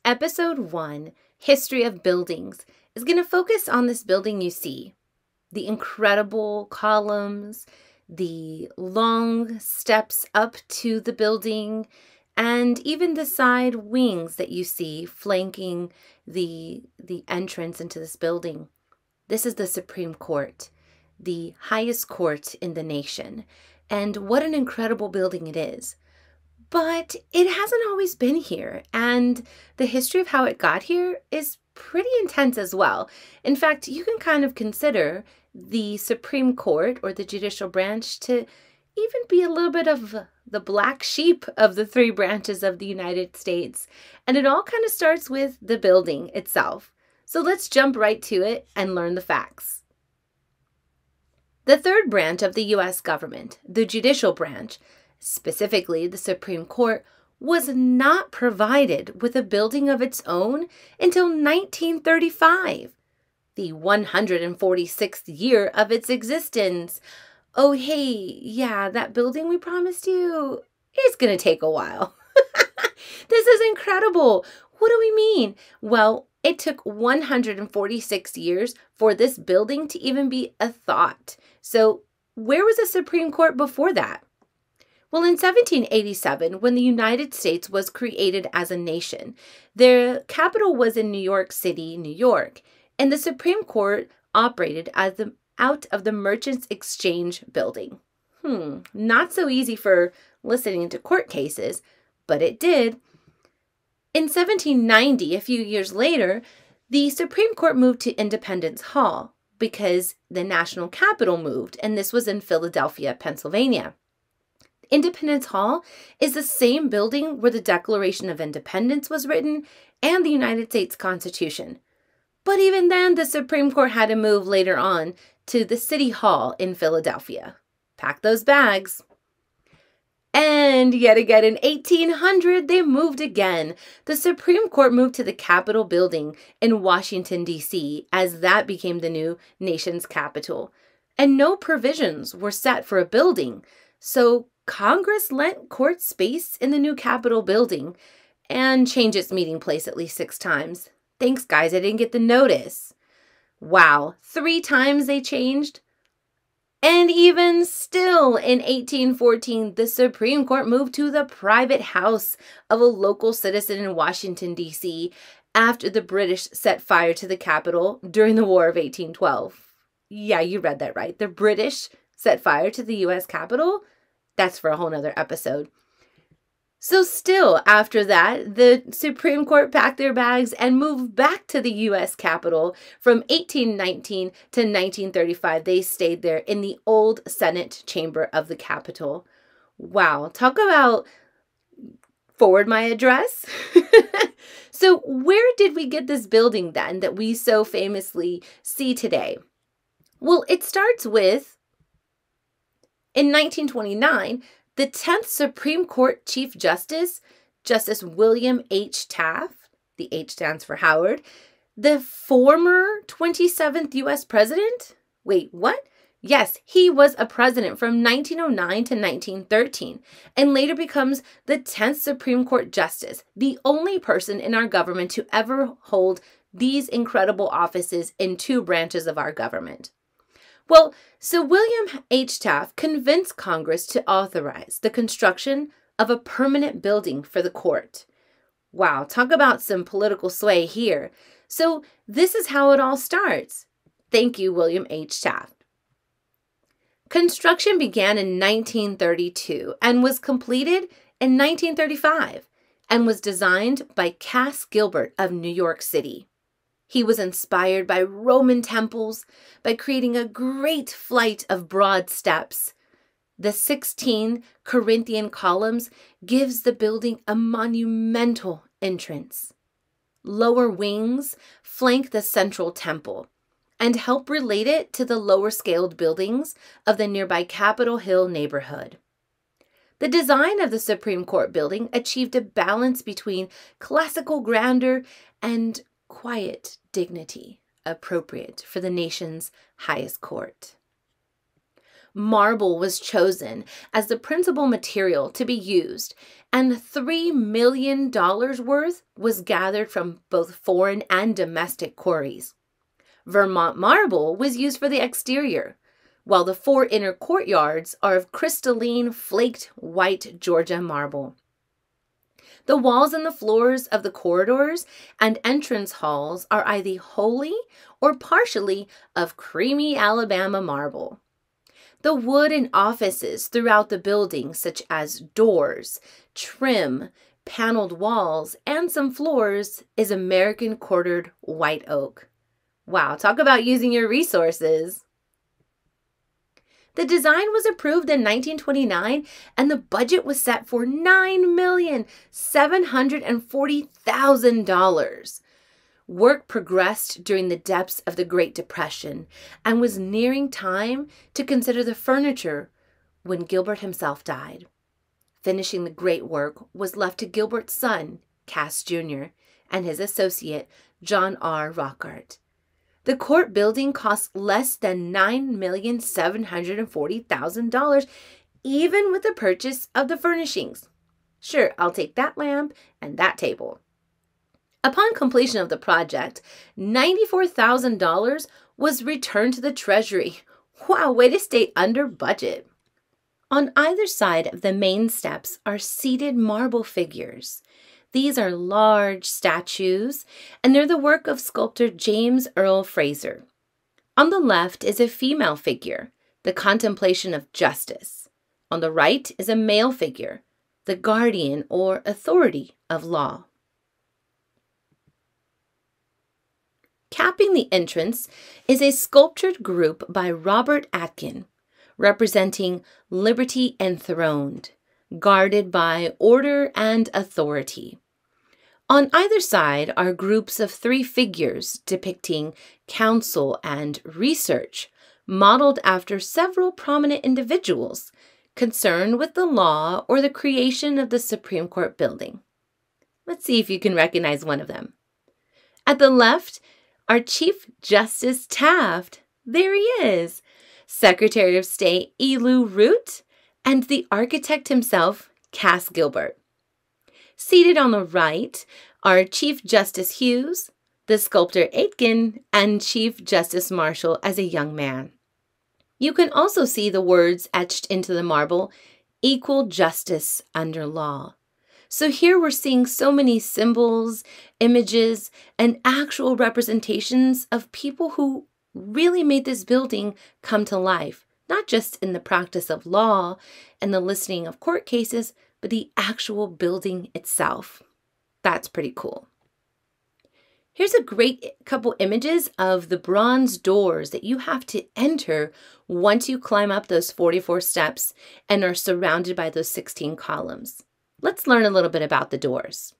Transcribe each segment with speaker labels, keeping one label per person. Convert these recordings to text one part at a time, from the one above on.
Speaker 1: Episode 1, History of Buildings, is going to focus on this building you see. The incredible columns, the long steps up to the building, and even the side wings that you see flanking the entrance into this building. This is the Supreme Court, the highest court in the nation. And what an incredible building it is. But it hasn't always been here, and the history of how it got here is pretty intense as well. In fact, you can kind of consider the Supreme Court or the judicial branch to even be a little bit of the black sheep of the three branches of the United States. And it all kind of starts with the building itself. So let's jump right to it and learn the facts. The third branch of the U.S. government, the judicial branch, specifically the Supreme Court, was not provided with a building of its own until 1935, the 146th year of its existence. Oh, hey, yeah, that building we promised you is going to take a while. This is incredible. What do we mean? Well, it took 146 years for this building to even be a thought. So where was the Supreme Court before that? Well, in 1787, when the United States was created as a nation, their capital was in New York City, New York, and the Supreme Court operated out of the Merchants Exchange building. Not so easy for listening to court cases, but it did. In 1790, a few years later, the Supreme Court moved to Independence Hall because the national capital moved, and this was in Philadelphia, Pennsylvania. Independence Hall is the same building where the Declaration of Independence was written and the United States Constitution. But even then, the Supreme Court had to move later on to the City Hall in Philadelphia. Pack those bags. And yet again, in 1800, they moved again. The Supreme Court moved to the Capitol building in Washington, D.C., as that became the new nation's capital. And no provisions were set for a building. So Congress lent court space in the new Capitol building and changed its meeting place at least 6 times. Thanks, guys, I didn't get the notice. Wow, 3 times they changed? And even still, in 1814, the Supreme Court moved to the private house of a local citizen in Washington, D.C., after the British set fire to the Capitol during the War of 1812. Yeah, you read that right. The British set fire to the U.S. Capitol? That's for a whole nother episode. So still, after that, the Supreme Court packed their bags and moved back to the U.S. Capitol. From 1819 to 1935, they stayed there in the old Senate chamber of the Capitol. Wow, talk about forward my address. So where did we get this building then that we so famously see today? Well, it starts with, in 1929, the 10th Supreme Court Chief Justice, Justice William H. Taft, the H stands for Howard, the former 27th U.S. president? Wait, what? Yes, he was a president from 1909 to 1913 and later becomes the 10th Supreme Court Justice, the only person in our government to ever hold these incredible offices in 2 branches of our government. Well, so William H. Taft convinced Congress to authorize the construction of a permanent building for the court. Wow, talk about some political sway here. So this is how it all starts. Thank you, William H. Taft. Construction began in 1932 and was completed in 1935 and was designed by Cass Gilbert of New York City. He was inspired by Roman temples by creating a great flight of broad steps. The 16 Corinthian columns gives the building a monumental entrance. Lower wings flank the central temple, and help relate it to the lower scaled buildings of the nearby Capitol Hill neighborhood. The design of the Supreme Court building achieved a balance between classical grandeur and quiet dignity, appropriate for the nation's highest court. Marble was chosen as the principal material to be used, and $3 million worth was gathered from both foreign and domestic quarries. Vermont marble was used for the exterior, while the 4 inner courtyards are of crystalline, flaked white Georgia marble. The walls and the floors of the corridors and entrance halls are either wholly or partially of creamy Alabama marble. The wood in offices throughout the building, such as doors, trim, paneled walls, and some floors, is American quartered white oak. Wow, talk about using your resources. The design was approved in 1929, and the budget was set for $9,740,000. Work progressed during the depths of the Great Depression and was nearing time to consider the furniture when Gilbert himself died. Finishing the great work was left to Gilbert's son, Cass Jr., and his associate, John R. Rockart. The court building cost less than $9,740,000, even with the purchase of the furnishings. Sure, I'll take that lamp and that table. Upon completion of the project, $94,000 was returned to the Treasury. Wow, way to stay under budget. On either side of the main steps are seated marble figures. These are large statues, and they're the work of sculptor James Earl Fraser. On the left is a female figure, the contemplation of justice. On the right is a male figure, the guardian or authority of law. Capping the entrance is a sculptured group by Robert Atkin, representing liberty enthroned, guarded by order and authority. On either side are groups of 3 figures depicting counsel and research, modeled after several prominent individuals concerned with the law or the creation of the Supreme Court building. Let's see if you can recognize one of them. At the left are Chief Justice Taft. There he is. Secretary of State Elu Root, and the architect himself, Cass Gilbert. Seated on the right are Chief Justice Hughes, the sculptor Aitken, and Chief Justice Marshall as a young man. You can also see the words etched into the marble, equal justice under law. So here we're seeing so many symbols, images, and actual representations of people who really made this building come to life, not just in the practice of law and the listening of court cases, but the actual building itself. That's pretty cool. Here's a great couple images of the bronze doors that you have to enter once you climb up those 44 steps and are surrounded by those 16 columns. Let's learn a little bit about the doors.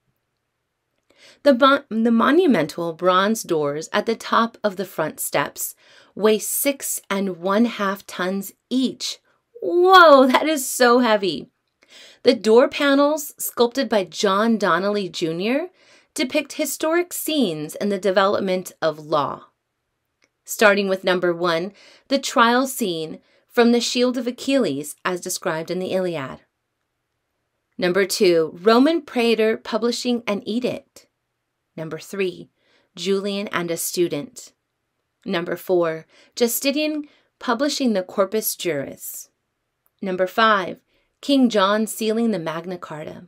Speaker 1: The monumental bronze doors at the top of the front steps weigh 6 1/2 tons each. Whoa, that is so heavy. The door panels, sculpted by John Donnelly Jr., depict historic scenes in the development of law. Starting with number 1, the trial scene from the Shield of Achilles as described in the Iliad. Number 2, Roman praetor publishing an edict. Number 3, Julian and a student. Number 4, Justinian publishing the Corpus Juris. Number 5, King John sealing the Magna Carta.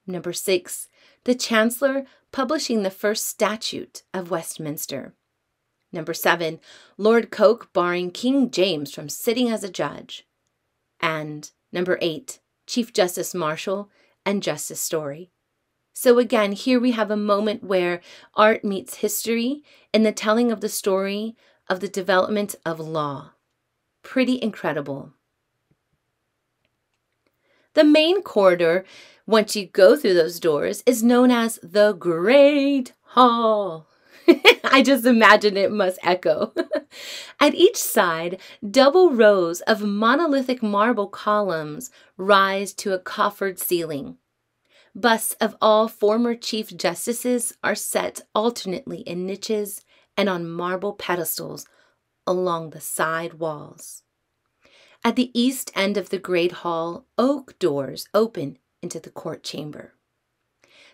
Speaker 1: Number 6, the Chancellor publishing the first statute of Westminster. Number 7, Lord Coke barring King James from sitting as a judge. And number 8, Chief Justice Marshall and Justice Story. So again, here we have a moment where art meets history in the telling of the story of the development of law. Pretty incredible. The main corridor, once you go through those doors, is known as the Great Hall. I just imagine it must echo. At each side, double rows of monolithic marble columns rise to a coffered ceiling. Busts of all former Chief Justices are set alternately in niches and on marble pedestals along the side walls. At the east end of the Great Hall, oak doors open into the court chamber.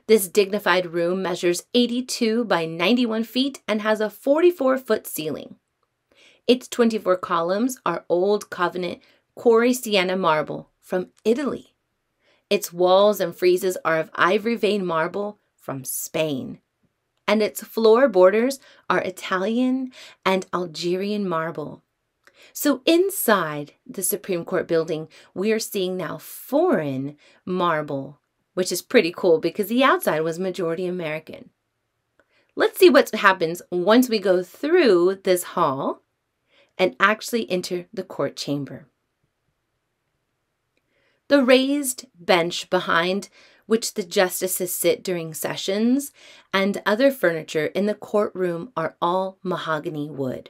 Speaker 1: This dignified room measures 82 by 91 feet and has a 44-foot ceiling. Its 24 columns are Old Covenant Quarry Sienna marble from Italy. Its walls and friezes are of ivory vein marble from Spain. And its floor borders are Italian and Algerian marble. So inside the Supreme Court building, we are seeing now foreign marble, which is pretty cool because the outside was majority American. Let's see what happens once we go through this hall and actually enter the court chamber. The raised bench behind which the justices sit during sessions and other furniture in the courtroom are all mahogany wood.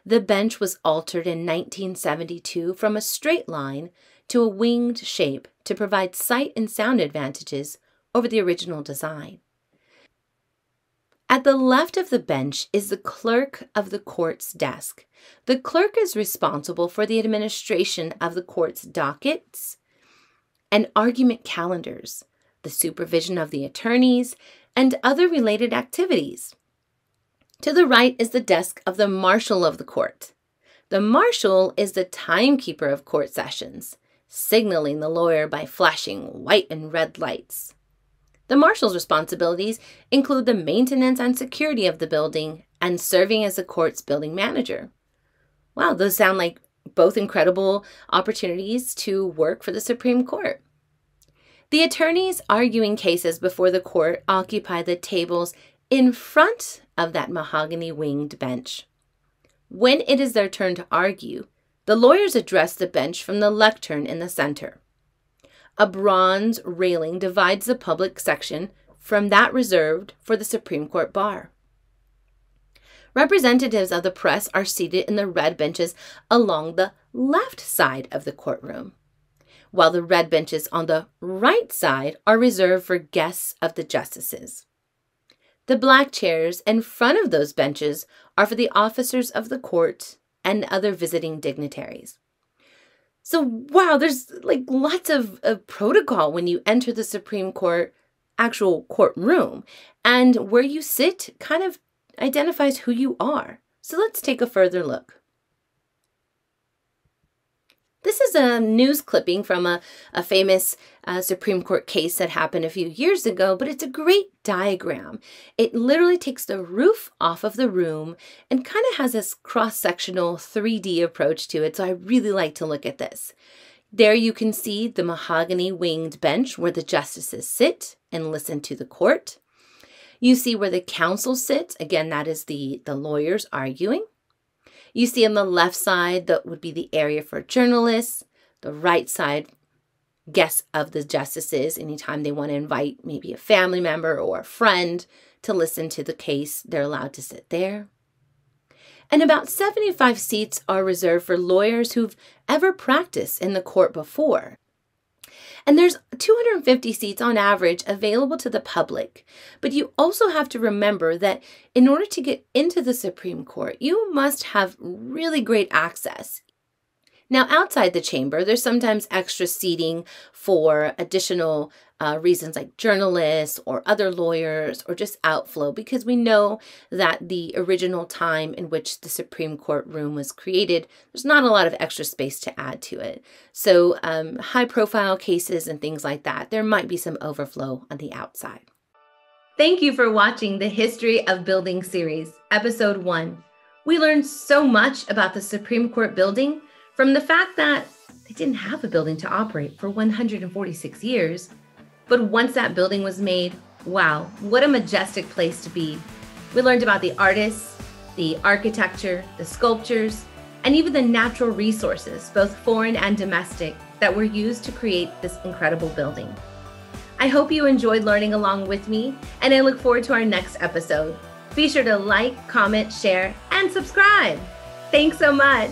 Speaker 1: The bench was altered in 1972 from a straight line to a winged shape to provide sight and sound advantages over the original design. At the left of the bench is the clerk of the court's desk. The clerk is responsible for the administration of the court's dockets and argument calendars, the supervision of the attorneys, and other related activities. To the right is the desk of the marshal of the court. The marshal is the timekeeper of court sessions, signaling the lawyer by flashing white and red lights. The marshal's responsibilities include the maintenance and security of the building and serving as the court's building manager. Wow, those sound like both incredible opportunities to work for the Supreme Court. The attorneys arguing cases before the court occupy the tables in front of that mahogany winged bench. When it is their turn to argue, the lawyers address the bench from the lectern in the center. A bronze railing divides the public section from that reserved for the Supreme Court bar. Representatives of the press are seated in the red benches along the left side of the courtroom, while the red benches on the right side are reserved for guests of the justices. The black chairs in front of those benches are for the officers of the court and other visiting dignitaries. So, wow, there's like lots of protocol when you enter the Supreme Court actual courtroom. And where you sit kind of identifies who you are. So let's take a further look. This is a news clipping from a famous Supreme Court case that happened a few years ago, but it's a great diagram. It literally takes the roof off of the room and kind of has this cross-sectional 3D approach to it, so I really like to look at this. There you can see the mahogany winged bench where the justices sit and listen to the court. You see where the counsel sits. Again, that is the lawyers arguing. You see on the left side, that would be the area for journalists. The right side, guests of the justices. Anytime they want to invite maybe a family member or a friend to listen to the case, they're allowed to sit there. And about 75 seats are reserved for lawyers who've ever practiced in the court before. And there's 250 seats on average available to the public. But you also have to remember that in order to get into the Supreme Court, you must have really great access. Now, outside the chamber, there's sometimes extra seating for additional reasons like journalists or other lawyers or just outflow, because we know that the original time in which the Supreme Court room was created, there's not a lot of extra space to add to it. So high-profile cases and things like that, there might be some overflow on the outside. Thank you for watching the History of Building series, Episode 1. We learned so much about the Supreme Court building, from the fact that they didn't have a building to operate for 146 years. But once that building was made, wow, what a majestic place to be. We learned about the artists, the architecture, the sculptures, and even the natural resources, both foreign and domestic, that were used to create this incredible building. I hope you enjoyed learning along with me, and I look forward to our next episode. Be sure to like, comment, share, and subscribe. Thanks so much.